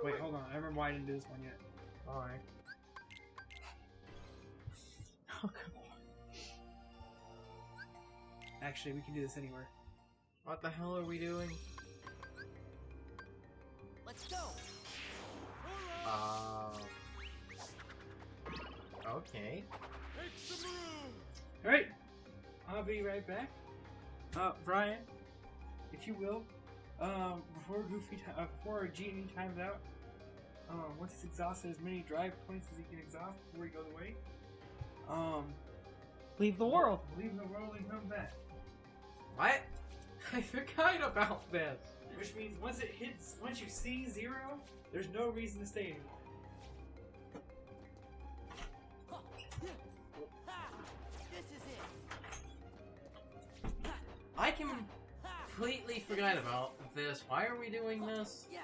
Wait, hold on. I remember why I didn't do this one yet. Alright. Oh, come on. Actually, we can do this anywhere. What the hell are we doing? Let's go. Okay. Alright, I'll be right back. Brian, if you will, before Genie times out, once he's exhausted as many drive points as he can exhaust before he goes away, Leave the world. leave the world and come back. What? I forgot about this. Which means once you see 0, there's no reason to stay anymore. This is it. I completely forgot about this. Why are we doing this? Yeah,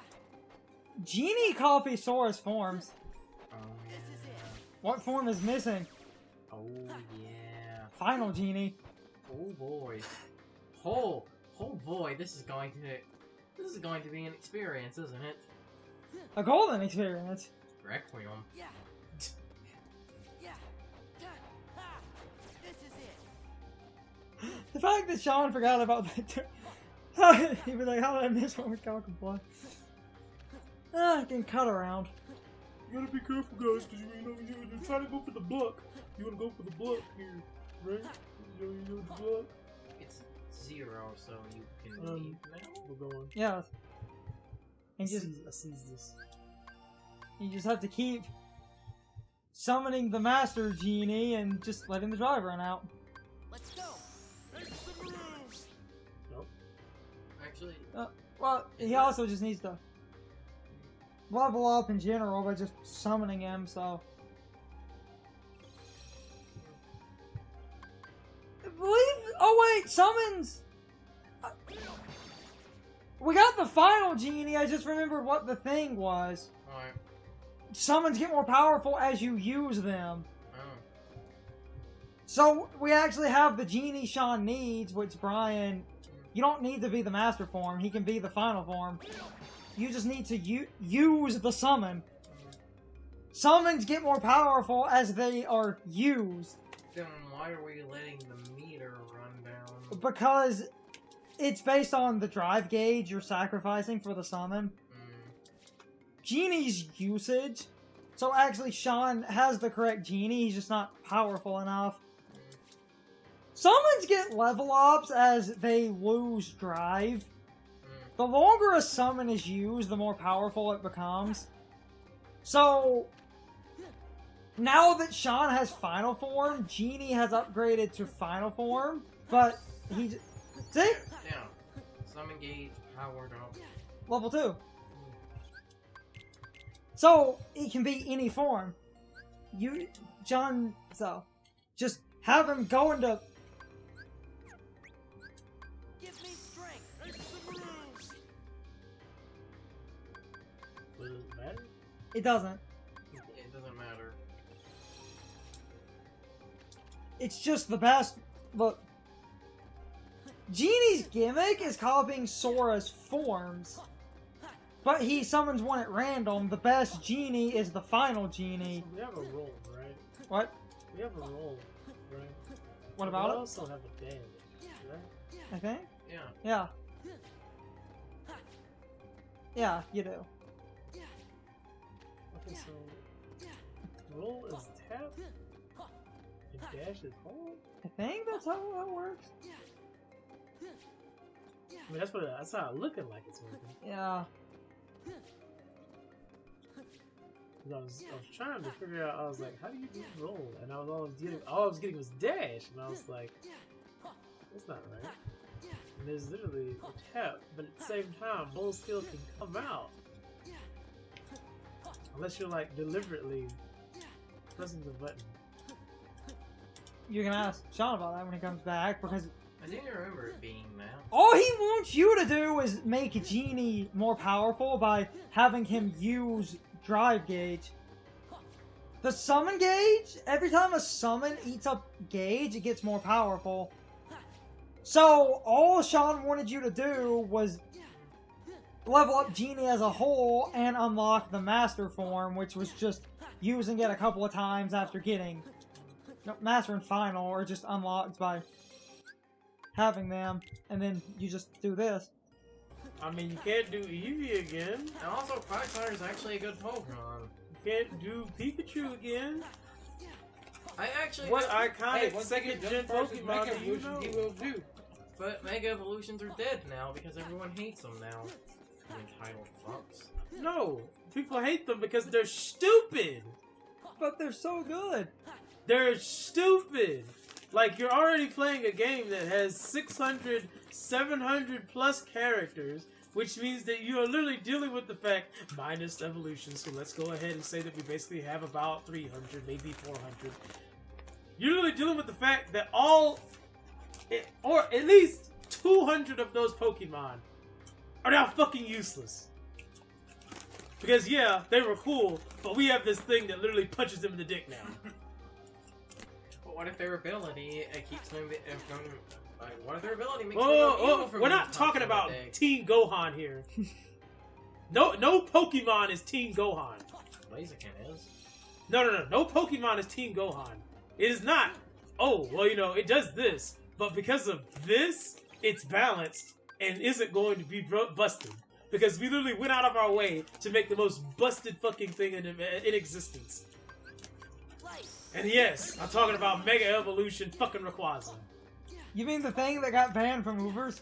Genie copies Sora's forms. Oh, this is it. What form is missing? Oh, yeah. Final Genie. Oh, boy. Oh boy, this is going to be an experience, isn't it? A golden experience. Requiem. Yeah. Yeah. Ha. This is it. The fact that Sean forgot about that too. He was like, how did I miss one with Cock and Blood? I can cut around. You gotta be careful, guys, because you're trying to go for the block. You wanna go for the block here, right? You know the block? It's 0, so you can leave now? We're going. Yeah. And I just seize this. you just have to keep summoning the Master Genie and just letting the drive run out. Let's go. Nope. Actually, Well, he also just needs to level up in general by just summoning him, so. I believe. Oh, wait, summons! We got the final Genie, I just remembered what the thing was. alright. Summons get more powerful as you use them. Oh. So, we actually have the Genie Sean needs, which Brian. You don't need to be the Master form, he can be the final form. You just need to use the summon. Summons get more powerful as they are used. Then why are we letting the meter run down? Because it's based on the drive gauge you're sacrificing for the summon. Genie's usage. So actually Sean has the correct Genie, he's just not powerful enough. Summons get level ups as they lose drive. The longer a summon is used, the more powerful it becomes. So, now that Sean has Final Form, Genie has upgraded to Final Form, but he... See? Yeah. Summon gauge powered up. Level 2. So, it can be any form. So, just have him go into... Give me strength. Does it matter? It doesn't. It doesn't matter. It's just the best. Look. Genie's gimmick is copying Sora's forms. But he summons one at random. The best Genie is the final Genie. So we have a roll, right? What? We have a roll, right? What We about it? also have a damage, right? I think? Yeah. Yeah. Yeah, you do. Okay, so roll is tap and dash is hold. I think that's how that works. I mean, that's how it looking like it's working. Yeah. 'Cause I was trying to figure out. I was like, how do you do roll? And all I was getting was dash, and I was like, that's not right. And there's literally a tap, but at the same time, both skills can come out. Unless you're like deliberately pressing the button. You're gonna ask Sean about that when he comes back, because I didn't remember it being that. all he wants you to do is make Genie more powerful by having him use drive gauge. The summon gauge, every time a summon eats up gauge, it gets more powerful. So, all Sean wanted you to do was level up Genie as a whole and unlock the Master form, which was just using it a couple of times after getting Master and Final, or just unlocked by having them, and then you just do this. I mean, you can't do Eevee again. And also, Quagsire is actually a good Pokemon. You can't do Pikachu again. I actually... What iconic Hey, once they second get gen done first with Pokemon Mega do you Evolution, know? he will do. But Mega Evolutions are dead now because everyone hates them now. You entitled fucks. No, people hate them because they're stupid. But they're so good. They're stupid. Like, you're already playing a game that has 600, 700 plus characters, which means that you are literally dealing with the fact, minus evolution, so let's go ahead and say that we basically have about 300, maybe 400. You're literally dealing with the fact that or at least 200 of those Pokemon are now fucking useless. Because, yeah, they were cool, but we have this thing that literally punches them in the dick now. But what if their ability keeps them from... what if their ability makes Oh, them evil from we're being not talking punched in about the dick? Teen Gohan here. No Pokemon is Teen Gohan. Blaziken is. No Pokemon is Teen Gohan. It is not. Oh, well, you know, it does this, but because of this, it's balanced and isn't going to be busted. Because we literally went out of our way to make the most busted fucking thing in existence. And yes, I'm talking about Mega Evolution fucking Rayquaza. You mean the thing that got banned from Ubers?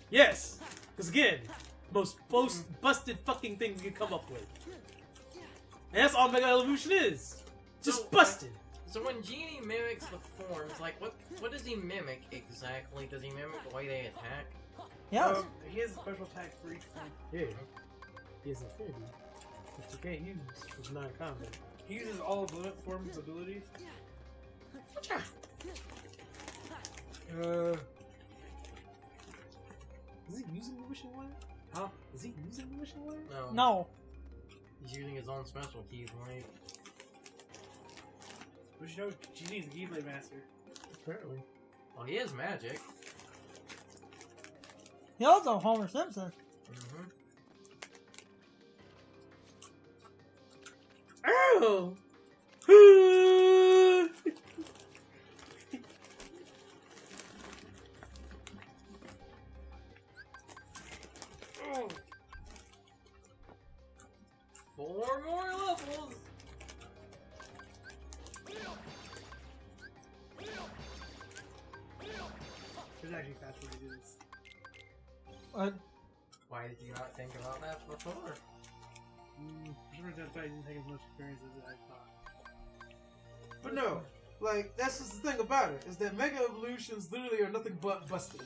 Yes, because again, most busted fucking thing you can come up with. And that's all Mega Evolution is. Just So, busted. So when Genie mimics the forms, like, what does he mimic exactly? Does he mimic the way they attack? Yes. He has a special attack for each form. Yeah. He has Infinity, which you can't use with non-combat. He uses all of the forms' abilities. Is he using the wishing wire? Huh? Is he using the wishing wire? No. He's using his own specialties, right? But you know, Genie's the Keyblade Master. Apparently. Well, he is magic. He also Homer Simpson. Mm-hmm. Oh! Four more levels! There's actually a fast way to do this. What? Why did you not think about that before? For some reason, I didn't take as much experience as I thought. But no, like, that's just the thing about it, is that Mega Evolutions literally are nothing but busted.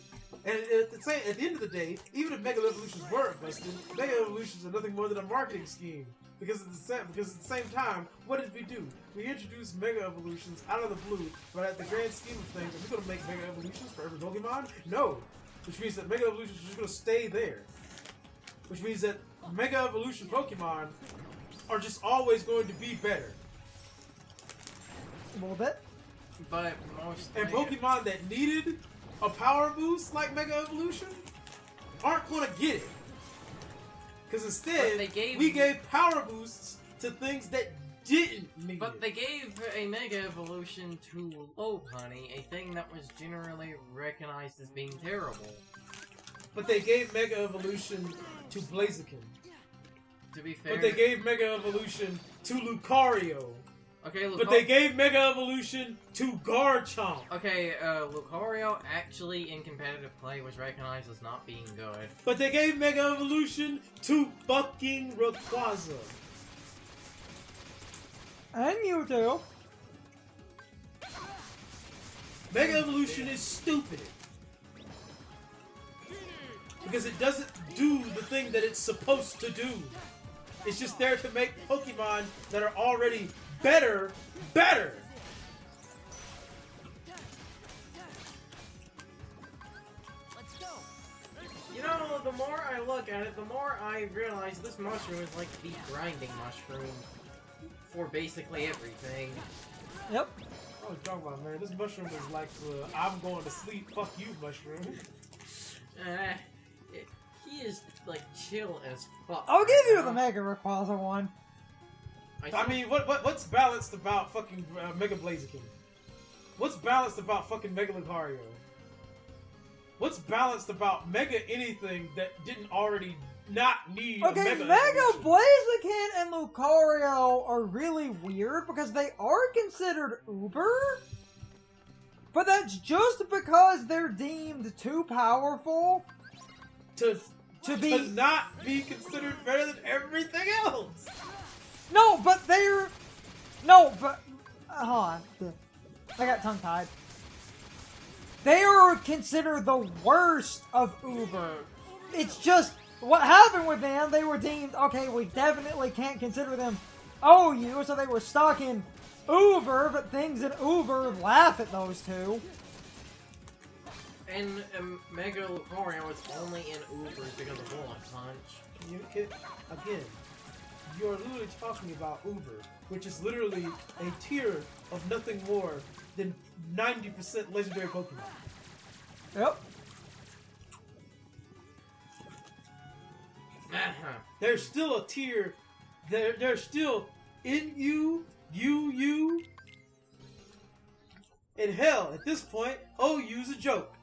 And at the end of the day, even if Mega Evolutions weren't busted, Mega Evolutions are nothing more than a marketing scheme. Because at the same time, what did we do? We introduced Mega Evolutions out of the blue, but at the grand scheme of things, are we going to make Mega Evolutions for every Pokemon? No. Which means that Mega Evolutions are just going to stay there. Which means that Mega Evolution Pokemon are just always going to be better. A little bit. But most... And Pokemon that needed a power boost like Mega Evolution aren't going to get it. Because instead, we gave power boosts to things that didn't need But it. they gave a Mega Evolution to Lopunny, a thing that was generally recognized as being terrible. But they gave Mega Evolution to Blaziken. To be fair... But they gave Mega Evolution to Lucario. Okay, But they gave Mega Evolution to Garchomp. Okay, Lucario actually in competitive play was recognized as not being good. But they gave Mega Evolution to fucking Rayquaza. And Mewtwo. Mega Evolution is stupid. Because it doesn't do the thing that it's supposed to do. It's just there to make Pokemon that are already better. Let's go. You know, the more I look at it, the more I realize this mushroom is like the grinding mushroom for basically everything. Yep. I was talking about, man, this mushroom is like I'm going to sleep, fuck you mushroom. He is like chill as fuck. I'll give right you now. the Mega Rayquaza one. I mean, what's balanced about fucking Mega Blaziken? What's balanced about fucking Mega Lucario? What's balanced about Mega anything that didn't already not need a Okay, Mega Mega evolution? Blaziken and Lucario are really weird because they are considered Uber, but that's just because they're deemed too powerful to be... not be considered better than everything else. No, but they're... No, but... Hold on. I got tongue-tied. They are considered the worst of Uber. It's just... What happened with them, they were deemed, okay, we definitely can't consider them OU, so they were stuck in Uber, but things in Uber laugh at those two. And Mega Lucario is only in Ubers because of Bullet Punch. Again, you're literally talking about Uber, which is literally a tier of nothing more than 90% legendary Pokemon. Yep. There's still a tier. There's still NU, UU, and hell, at this point, OU's a joke.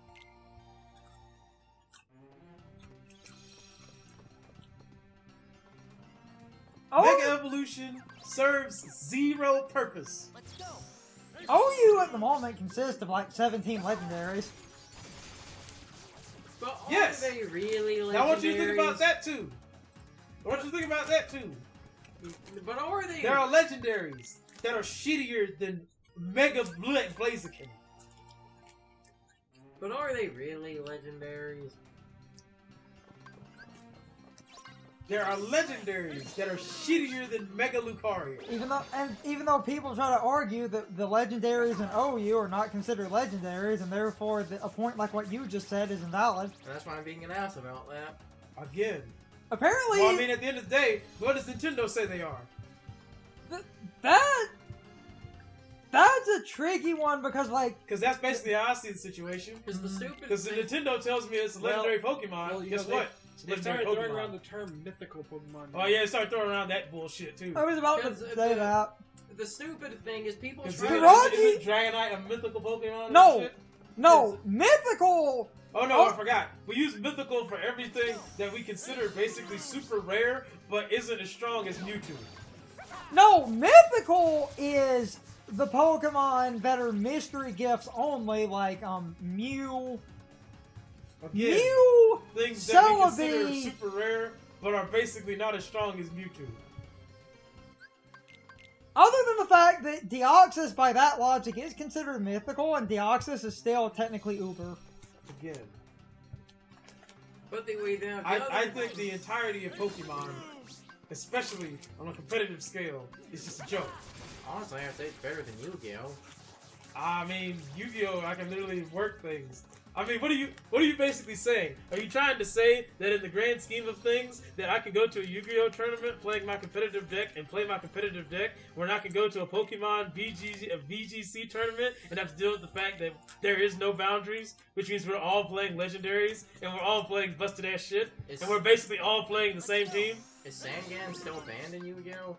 Mega Evolution serves zero purpose. Let's go. OU at the moment consists of like 17 legendaries. But are Yes. they really legendaries? Now I want you to think about that too. I want you to think about that too. But are they? There are legendaries that are shittier than Mega Blaziken. But are they really legendaries? There are legendaries that are shittier than Mega Lucario. Even though people try to argue that the legendaries in OU are not considered legendaries, and therefore a point like what you just said is invalid. And that's why I'm being an ass about that. Again. Apparently, Well, I mean, at the end of the day, what does Nintendo say they are? that's a tricky one because, like, Because that's basically how I see the situation. Because the stupid Because thing... Nintendo tells me it's a legendary Pokemon. well, Guess they- what? It's a They legendary started throwing Pokemon. around the term mythical Pokemon. Oh yeah, they started throwing around that bullshit too. I was about to Because, say that. The stupid thing is people Is try Jiraiya- Dragonite a mythical Pokemon? and No, shit? no, mythical. Oh no, Oh. I forgot. We use mythical for everything that we consider basically super rare, but isn't as strong as Mewtwo. No, mythical is the Pokemon that are mystery gifts only, like Mew. Again, Mew. things that we Celebi. consider super rare, but are basically not as strong as Mewtwo. Other than the fact that Deoxys, by that logic, is considered mythical, and Deoxys is still technically Uber. Again, But the way down. I think the entirety of Pokemon, especially on a competitive scale, is just a joke. Honestly, I'd say it's better than Yu-Gi-Oh! I mean, Yu-Gi-Oh! I can literally work things. I mean, what are you basically saying? Are you trying to say that in the grand scheme of things, that I could go to a Yu-Gi-Oh! Tournament playing my competitive deck and play my competitive deck, when I could go to a Pokemon VGC tournament and have to deal with the fact that there is no boundaries, which means we're all playing legendaries and we're all playing busted ass shit, and we're basically all playing the same team? Is Sangan still banned in Yu-Gi-Oh?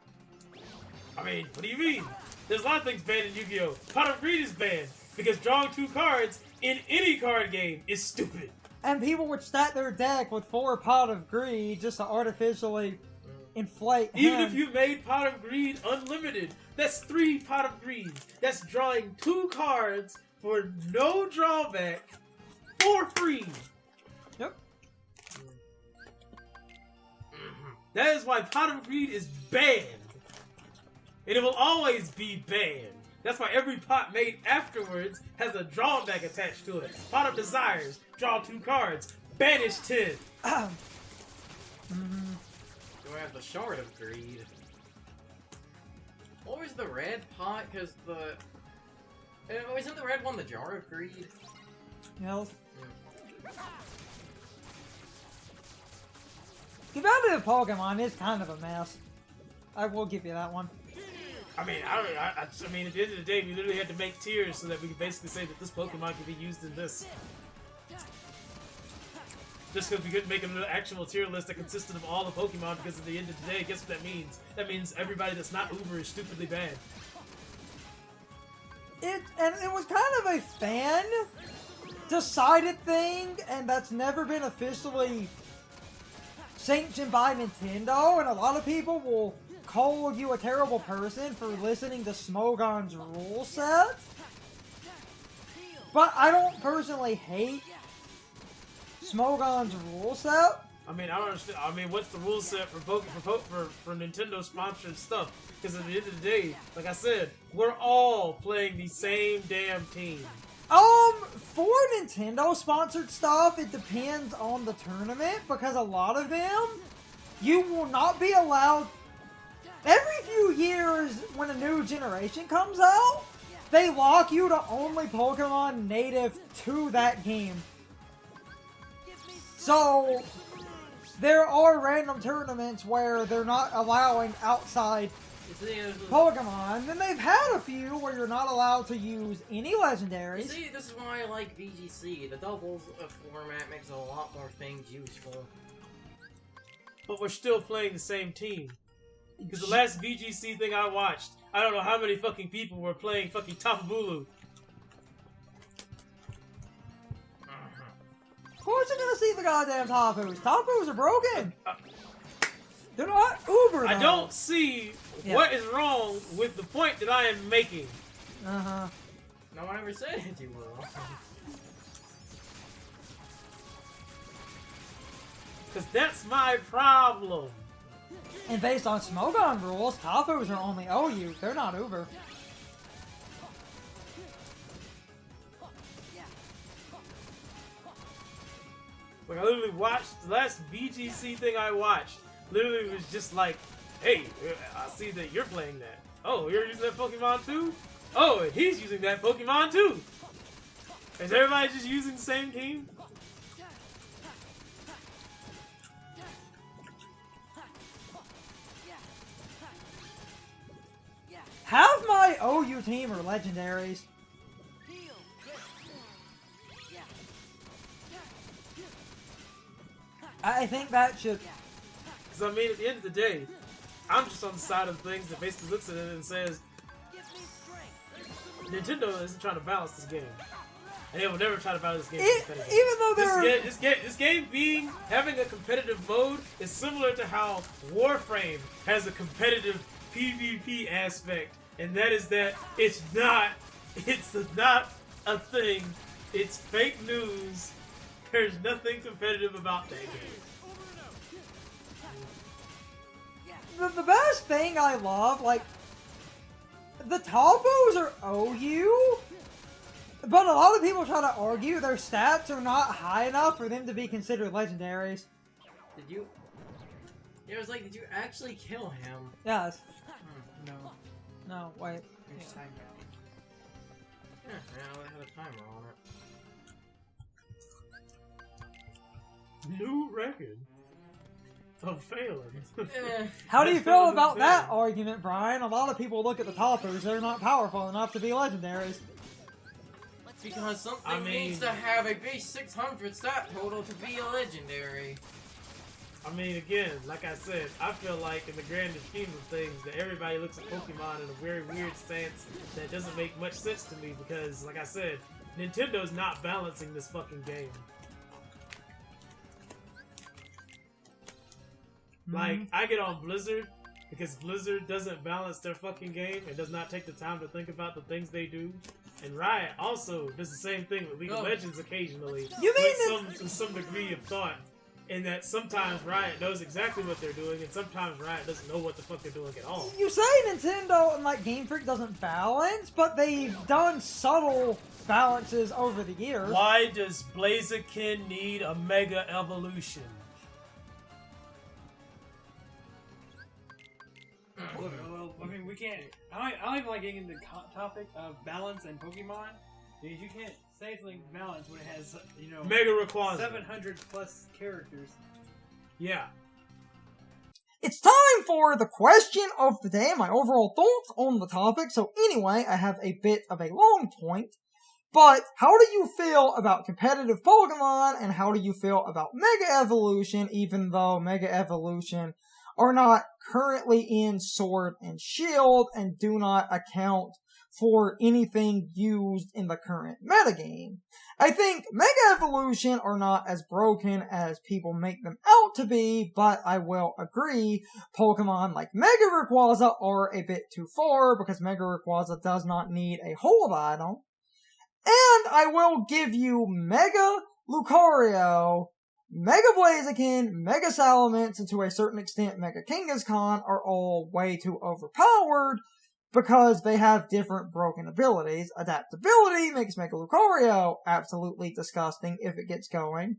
I mean, what do you mean? There's a lot of things banned in Yu-Gi-Oh! Pot of Greed is banned because drawing 2 cards in any card game is stupid. And people would stack their deck with 4 Pot of Greed just to artificially inflate Even him. if you made Pot of Greed unlimited, that's 3 Pot of Greed. That's drawing 2 cards for no drawback for free. Yep. That is why Pot of Greed is banned. And it will always be banned. That's why every pot made afterwards has a drawback attached to it. Pot of Desires, draw 2 cards, banish 10. Do I have the Shard of Greed? What was the red pot? Because the... isn't the red one the Jar of Greed? Yes. Competitive Pokemon is kind of a mess. I will give you that one. I mean, I mean, at the end of the day, we literally had to make tiers so that we could basically say that this Pokemon can be used in this. just because we couldn't make an actual tier list that consisted of all the Pokemon, because at the end of the day, guess what that means? That means everybody that's not Uber is stupidly bad. It was kind of a fan decided thing, and that's never been officially sanctioned by Nintendo, and a lot of people will call you a terrible person for listening to Smogon's rule set. But I don't personally hate Smogon's rule set. I mean, I don't understand. I mean, what's the rule set for Nintendo sponsored stuff? Because at the end of the day, like I said, we're all playing the same damn team. For Nintendo sponsored stuff, it depends on the tournament, because a lot of them, you will not be allowed. Every few years, when a new generation comes out, they lock you to only Pokemon native to that game. So, there are random tournaments where they're not allowing outside Pokemon, and they've had a few where you're not allowed to use any legendaries. See, this is why I like VGC. The doubles format makes a lot more things useful. But we're still playing the same team. Because the last VGC thing I watched, I don't know how many fucking people were playing fucking Tafabulu. Of course you're gonna see the goddamn Tapus. Tapus are broken! They're not Uber, though. I don't see what is wrong with the point that I am making. Uh-huh. No one ever said it, you were wrong. Because that's my problem. And based on Smogon rules, Tapus are only OU. They're not Uber. Like, I literally watched, the last VGC thing I watched, literally was just like, hey, I see that you're playing that. Oh, you're using that Pokemon too? Oh, and he's using that Pokemon too. Is everybody just using the same team? Half my OU team are legendaries. I think that should... Because, I mean, at the end of the day, I'm just on the side of things that basically looks at it and says, Nintendo isn't trying to balance this game. And they will never try to balance this game. Even though they're... This game having a competitive mode is similar to how Warframe has a competitive PvP aspect. And that is that it's not a thing. It's fake news. There's nothing competitive about that game. The best thing I love, like, the Talpos are OU, but a lot of people try to argue their stats are not high enough for them to be considered legendaries. Did you? Yeah, it was like, did you actually kill him? Yes. No. No, wait. It's time out. Yeah, I had a timer on it. New record of failing. How do you feel about that argument, Brian? A lot of people look at the Talpos, they're not powerful enough to be legendaries. Because something needs to have a base 600 stat total to be a legendary. I mean, again, like I said, I feel like in the grander scheme of things that everybody looks at Pokemon in a very weird stance that doesn't make much sense to me because, like I said, Nintendo's not balancing this fucking game. Like, I get on Blizzard because Blizzard doesn't balance their fucking game and does not take the time to think about the things they do. And Riot also does the same thing with League of Legends occasionally. You mean with some degree of thought. In that sometimes Riot knows exactly what they're doing, and sometimes Riot doesn't know what the fuck they're doing at all. You say Nintendo and like Game Freak doesn't balance, but they've done subtle balances over the years. Why does Blaziken need a Mega Evolution? Well, I mean, we can't. I don't even like getting into the topic of balance and Pokemon because you can't say something balanced when it has, you know, Mega Rayquaza. 700 plus characters. Yeah. It's time for the question of the day, my overall thoughts on the topic. So anyway, I have a bit of a long point. But how do you feel about competitive Pokemon, and how do you feel about Mega Evolution, even though Mega Evolution are not currently in Sword and Shield and do not account for anything used in the current metagame? I think Mega Evolution are not as broken as people make them out to be, but I will agree, Pokemon like Mega Rayquaza are a bit too far, because Mega Rayquaza does not need a hold item. And I will give you Mega Lucario, Mega Blaziken, Mega Salamence, and to a certain extent Mega Kangaskhan are all way too overpowered because they have different broken abilities. Adaptability makes Mega Lucario absolutely disgusting if it gets going.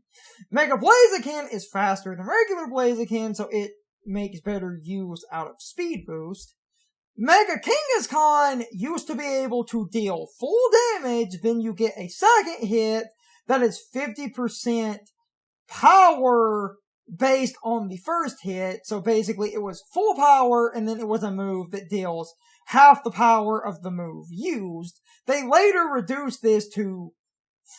Mega Blaziken is faster than regular Blaziken, so it makes better use out of Speed Boost. Mega Kangaskhan used to be able to deal full damage, then you get a second hit that is 50% power based on the first hit. So basically it was full power, and then it was a move that deals half the power of the move used. They later reduced this to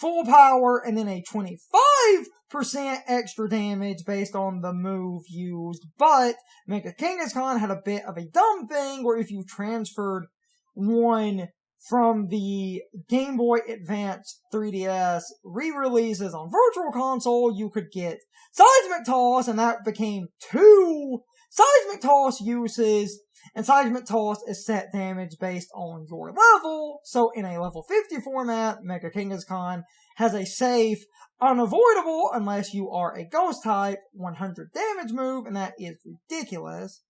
full power and then a 25% extra damage based on the move used. But Mega Kangaskhan had a bit of a dumb thing where if you transferred one from the Game Boy Advance 3DS re-releases on Virtual Console, you could get Seismic Toss, and that became 2 Seismic Toss uses. And Seismic Toss is set damage based on your level, so in a level 50 format, Mega Kangaskhan has a safe, unavoidable, unless you are a Ghost type, 100 damage move, and that is ridiculous.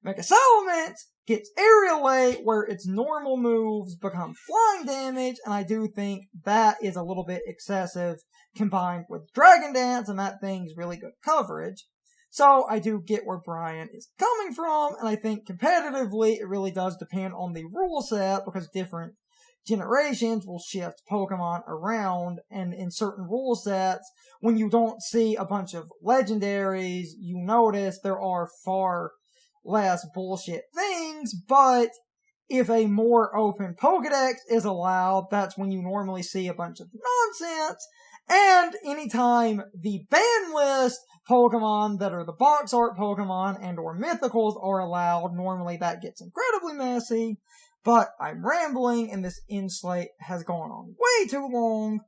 Mega Salamence gets Aerial Aid, where its normal moves become flying damage, and I do think that is a little bit excessive combined with Dragon Dance, and that thing's really good coverage. So I do get where Brian is coming from, and I think competitively it really does depend on the rule set, because different generations will shift Pokemon around, and in certain rule sets, when you don't see a bunch of legendaries, you notice there are far less bullshit things, but if a more open Pokedex is allowed, that's when you normally see a bunch of nonsense. And anytime the ban list Pokemon that are the box art Pokemon and or mythicals are allowed, normally that gets incredibly messy. But I'm rambling, and this in-slate has gone on way too long.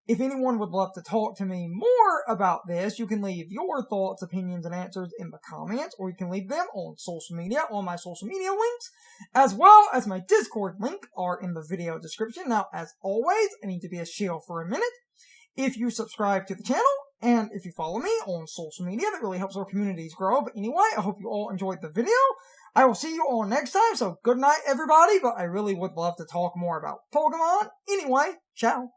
If anyone would love to talk to me more about this, you can leave your thoughts, opinions, and answers in the comments, or you can leave them on social media. All my social media links, as well as my Discord link, are in the video description. Now, as always, I need to be a shield for a minute. If you subscribe to the channel, and if you follow me on social media, that really helps our communities grow. But anyway, I hope you all enjoyed the video. I will see you all next time, so good night, everybody, but I really would love to talk more about Pokemon. Anyway, ciao.